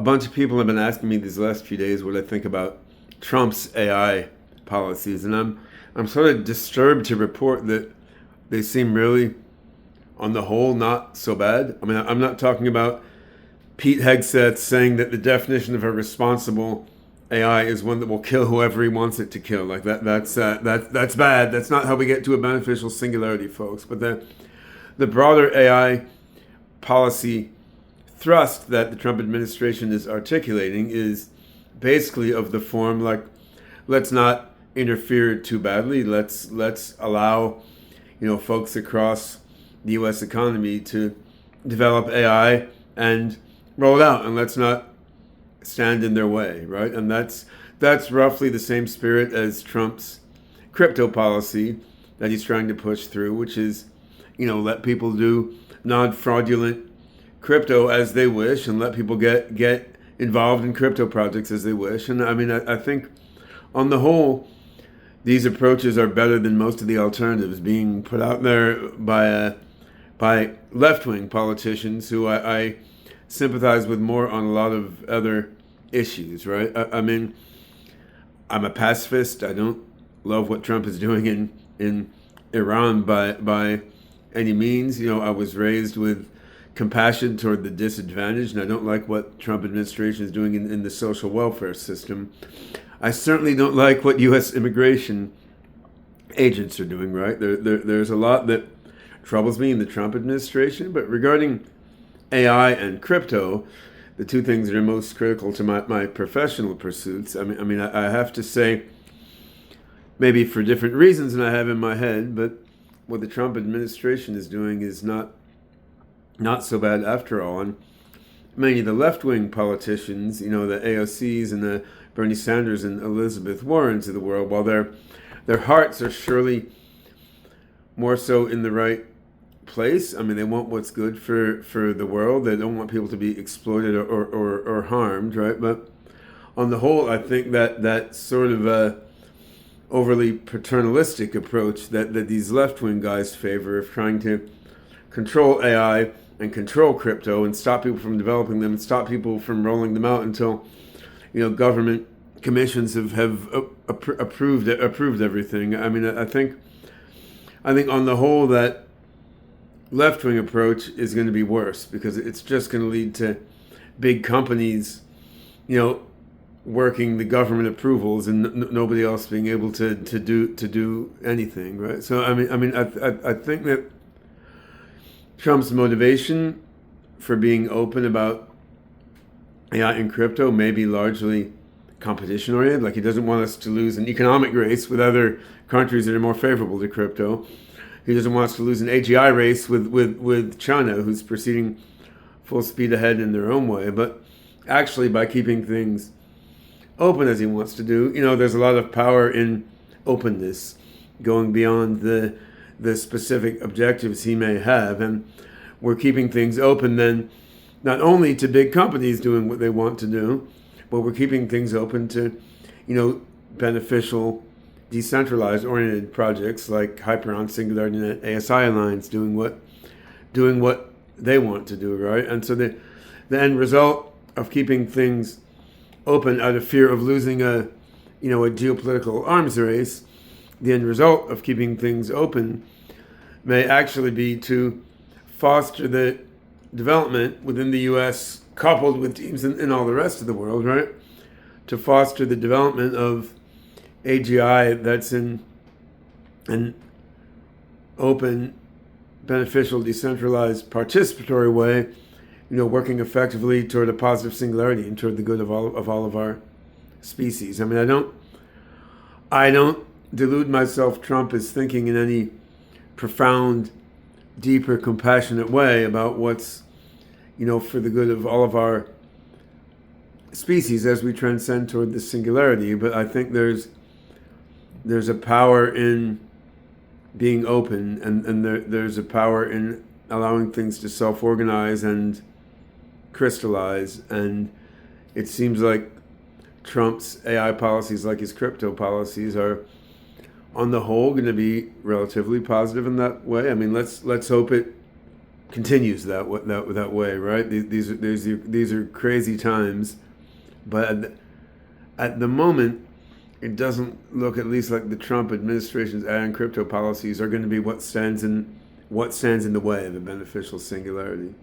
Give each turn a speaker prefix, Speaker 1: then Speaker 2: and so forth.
Speaker 1: a bunch of people have been asking me these last few days what I think about Trump's AI policies, and I'm sort of disturbed to report that they seem really, on the whole, not so bad. I mean, I'm not talking about Pete Hegseth saying that the definition of a responsible AI is one that will kill whoever he wants it to kill. Like that's bad. That's not how we get to a beneficial singularity, folks. But the broader AI policy thrust that the Trump administration is articulating is basically of the form like, let's not interfere too badly. Let's allow, folks across the U.S. economy to develop AI and roll it out, and let's not stand in their way, right? And that's roughly the same spirit as Trump's crypto policy that he's trying to push through, which is, let people do non-fraudulent crypto as they wish, and let people get involved in crypto projects as they wish. And I mean, I think on the whole, these approaches are better than most of the alternatives being put out there by left-wing politicians who I sympathize with more on a lot of other issues, right? I mean, I'm a pacifist. I don't love what Trump is doing in Iran by any means. I was raised with compassion toward the disadvantaged, and I don't like what Trump administration is doing in the social welfare system. I certainly don't like what U.S. immigration agents are doing, right? There's a lot that troubles me in the Trump administration, but regarding AI and crypto, the two things that are most critical to my professional pursuits, I have to say, maybe for different reasons than I have in my head, but what the Trump administration is doing is not so bad after all. And many of the left-wing politicians, the AOCs and the Bernie Sanders and Elizabeth Warrens of the world, while their hearts are surely more so in the right place. I mean, they want what's good for the world. They don't want people to be exploited or harmed, right? But on the whole, I think that sort of overly paternalistic approach that these left-wing guys favor of trying to control AI and control crypto and stop people from developing them and stop people from rolling them out until government commissions have approved everything. I mean, I think on the whole that left-wing approach is going to be worse because it's just going to lead to big companies, working the government approvals and nobody else being able to do anything, right? So I think that Trump's motivation for being open about AI and crypto may be largely competition oriented. Like, he doesn't want us to lose an economic race with other countries that are more favorable to crypto. He doesn't want us to lose an AGI race with China, who's proceeding full speed ahead in their own way. But actually, by keeping things open as he wants to do, there's a lot of power in openness, going beyond the specific objectives he may have. And we're keeping things open then not only to big companies doing what they want to do, but we're keeping things open to, beneficial, decentralized oriented projects like Hyperon, SingularityNet, ASI Alliance doing what they want to do, right? And so the end result of keeping things open out of fear of losing a geopolitical arms race, the end result of keeping things open may actually be to foster the development within the U.S. coupled with teams in all the rest of the world, right? To foster the development of AGI that's in an open, beneficial, decentralized, participatory way, working effectively toward a positive singularity and toward the good of all of our species. I mean, I don't delude myself Trump is thinking in any profound, deeper, compassionate way about what's, for the good of all of our species as we transcend toward the singularity. But I think there's a power in being open, and there's a power in allowing things to self-organize and crystallize. And it seems like Trump's AI policies, like his crypto policies, are on the whole going to be relatively positive in that way. I mean, let's hope it continues that way, right? These are crazy times, but at the moment, it doesn't look at least like the Trump administration's AI and crypto policies are going to be what stands in the way of a beneficial singularity.